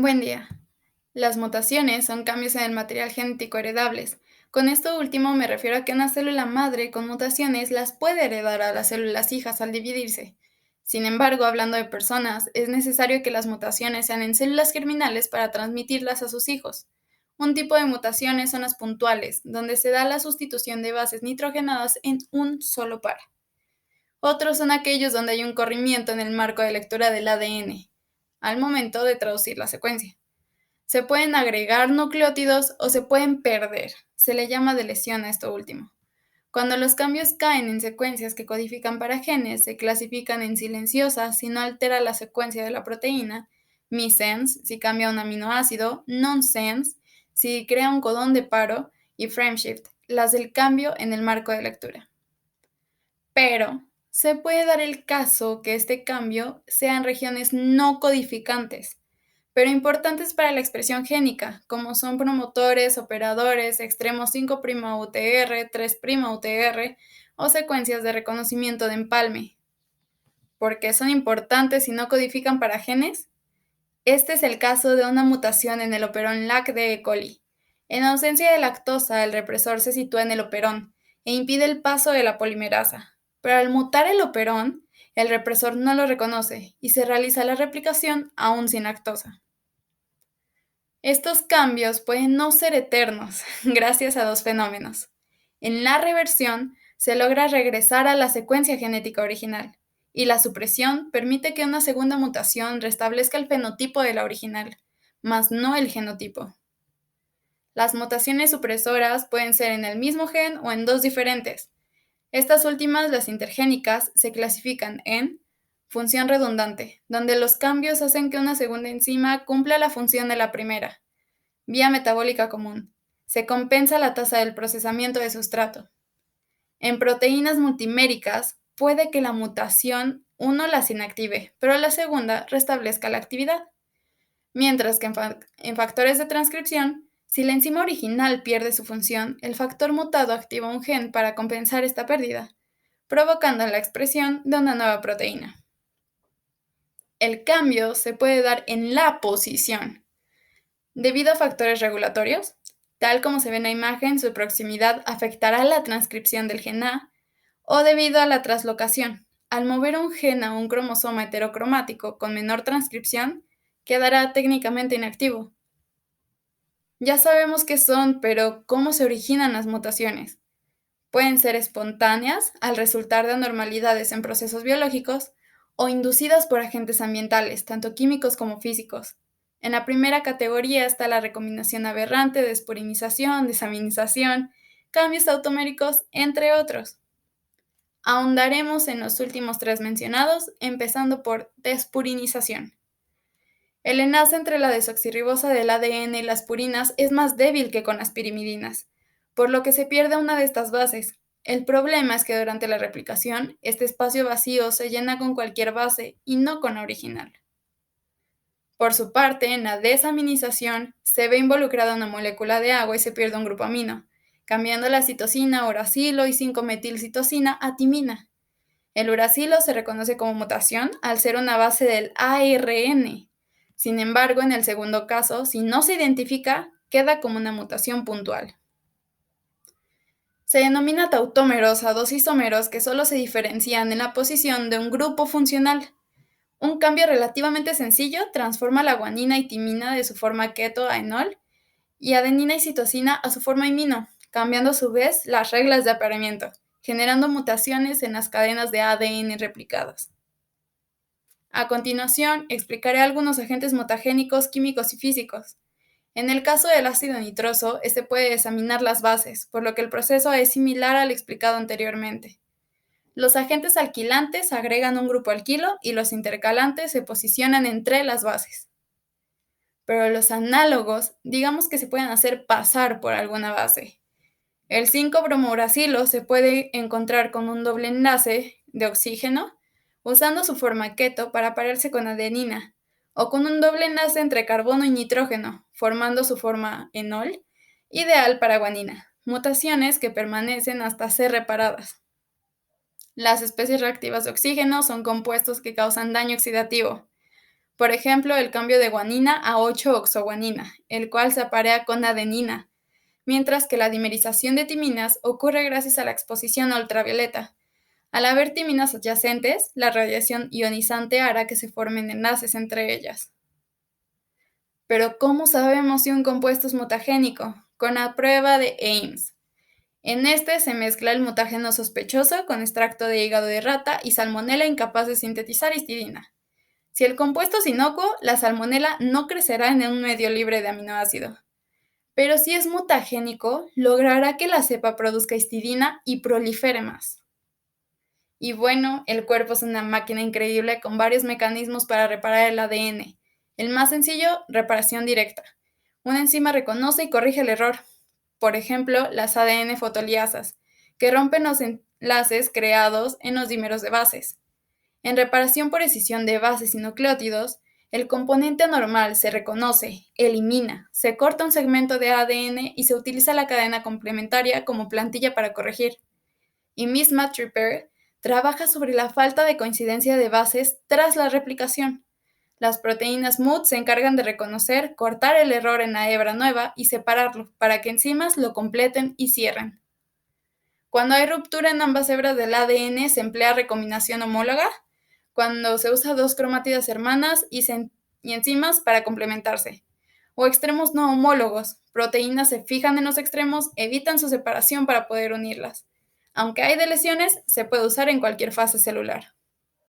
Buen día. Las mutaciones son cambios en el material genético heredables. Con esto último me refiero a que una célula madre con mutaciones las puede heredar a las células hijas al dividirse. Sin embargo, hablando de personas, es necesario que las mutaciones sean en células germinales para transmitirlas a sus hijos. Un tipo de mutaciones son las puntuales, donde se da la sustitución de bases nitrogenadas en un solo par. Otros son aquellos donde hay un corrimiento en el marco de lectura del ADN, al momento de traducir la secuencia. Se pueden agregar nucleótidos o se pueden perder. Se le llama de lesión a esto último. Cuando los cambios caen en secuencias que codifican para genes, se clasifican en silenciosas si no altera la secuencia de la proteína, missense si cambia un aminoácido, nonsense si crea un codón de paro y frameshift, las del cambio en el marco de lectura. Pero se puede dar el caso que este cambio sea en regiones no codificantes, pero importantes para la expresión génica, como son promotores, operadores, extremos 5'UTR, 3'UTR o secuencias de reconocimiento de empalme. ¿Por qué son importantes y no codifican para genes? Este es el caso de una mutación en el operón LAC de E. coli. En ausencia de lactosa, el represor se sitúa en el operón e impide el paso de la polimerasa. Pero al mutar el operón, el represor no lo reconoce y se realiza la replicación aún sin lactosa. Estos cambios pueden no ser eternos, gracias a dos fenómenos. En la reversión, se logra regresar a la secuencia genética original, y la supresión permite que una segunda mutación restablezca el fenotipo de la original, mas no el genotipo. Las mutaciones supresoras pueden ser en el mismo gen o en dos diferentes. Estas últimas, las intergénicas, se clasifican en función redundante, donde los cambios hacen que una segunda enzima cumpla la función de la primera. Vía metabólica común. Se compensa la tasa del procesamiento de sustrato. En proteínas multiméricas, puede que la mutación 1 las inactive, pero la segunda restablezca la actividad. Mientras que en factores de transcripción, si la enzima original pierde su función, el factor mutado activa un gen para compensar esta pérdida, provocando la expresión de una nueva proteína. El cambio se puede dar en la posición, debido a factores regulatorios. Tal como se ve en la imagen, su proximidad afectará la transcripción del gen A, o debido a la translocación. Al mover un gen a un cromosoma heterocromático con menor transcripción, quedará técnicamente inactivo. Ya sabemos qué son, pero ¿cómo se originan las mutaciones? Pueden ser espontáneas, al resultar de anormalidades en procesos biológicos, o inducidas por agentes ambientales, tanto químicos como físicos. En la primera categoría está la recombinación aberrante, despurinización, desaminización, cambios automéricos, entre otros. Ahondaremos en los últimos tres mencionados, empezando por despurinización. El enlace entre la desoxirribosa del ADN y las purinas es más débil que con las pirimidinas, por lo que se pierde una de estas bases. El problema es que durante la replicación, este espacio vacío se llena con cualquier base y no con la original. Por su parte, en la desaminización, se ve involucrada una molécula de agua y se pierde un grupo amino, cambiando la citosina uracilo y 5-metilcitosina a timina. El uracilo se reconoce como mutación al ser una base del ARN. Sin embargo, en el segundo caso, si no se identifica, queda como una mutación puntual. Se denomina tautómeros a dos isómeros que solo se diferencian en la posición de un grupo funcional. Un cambio relativamente sencillo transforma la guanina y timina de su forma keto a enol y adenina y citosina a su forma imino, cambiando a su vez las reglas de apareamiento, generando mutaciones en las cadenas de ADN replicadas. A continuación, explicaré algunos agentes mutagénicos químicos y físicos. En el caso del ácido nitroso, este puede desaminar las bases, por lo que el proceso es similar al explicado anteriormente. Los agentes alquilantes agregan un grupo alquilo y los intercalantes se posicionan entre las bases. Pero los análogos, digamos que se pueden hacer pasar por alguna base. El 5-bromouracilo se puede encontrar con un doble enlace de oxígeno, usando su forma keto para pararse con adenina, o con un doble enlace entre carbono y nitrógeno, formando su forma enol, ideal para guanina, mutaciones que permanecen hasta ser reparadas. Las especies reactivas de oxígeno son compuestos que causan daño oxidativo. Por ejemplo, el cambio de guanina a 8-oxoguanina, el cual se aparea con adenina, mientras que la dimerización de timinas ocurre gracias a la exposición a ultravioleta. Al haber timinas adyacentes, la radiación ionizante hará que se formen enlaces entre ellas. Pero ¿cómo sabemos si un compuesto es mutagénico? Con la prueba de Ames. En este se mezcla el mutágeno sospechoso con extracto de hígado de rata y salmonela incapaz de sintetizar histidina. Si el compuesto es inocuo, la salmonela no crecerá en un medio libre de aminoácido. Pero si es mutagénico, logrará que la cepa produzca histidina y prolifere más. Y bueno, el cuerpo es una máquina increíble con varios mecanismos para reparar el ADN. El más sencillo, reparación directa. Una enzima reconoce y corrige el error. Por ejemplo, las ADN fotoliasas, que rompen los enlaces creados en los dímeros de bases. En reparación por escisión de bases y nucleótidos, el componente anormal se reconoce, elimina, se corta un segmento de ADN y se utiliza la cadena complementaria como plantilla para corregir. Y Mismatch Repair trabaja sobre la falta de coincidencia de bases tras la replicación. Las proteínas MUT se encargan de reconocer, cortar el error en la hebra nueva y separarlo para que enzimas lo completen y cierren. Cuando hay ruptura en ambas hebras del ADN se emplea recombinación homóloga, cuando se usa dos cromátidas hermanas y enzimas para complementarse. O extremos no homólogos, proteínas se fijan en los extremos, evitan su separación para poder unirlas. Aunque hay de lesiones, se puede usar en cualquier fase celular.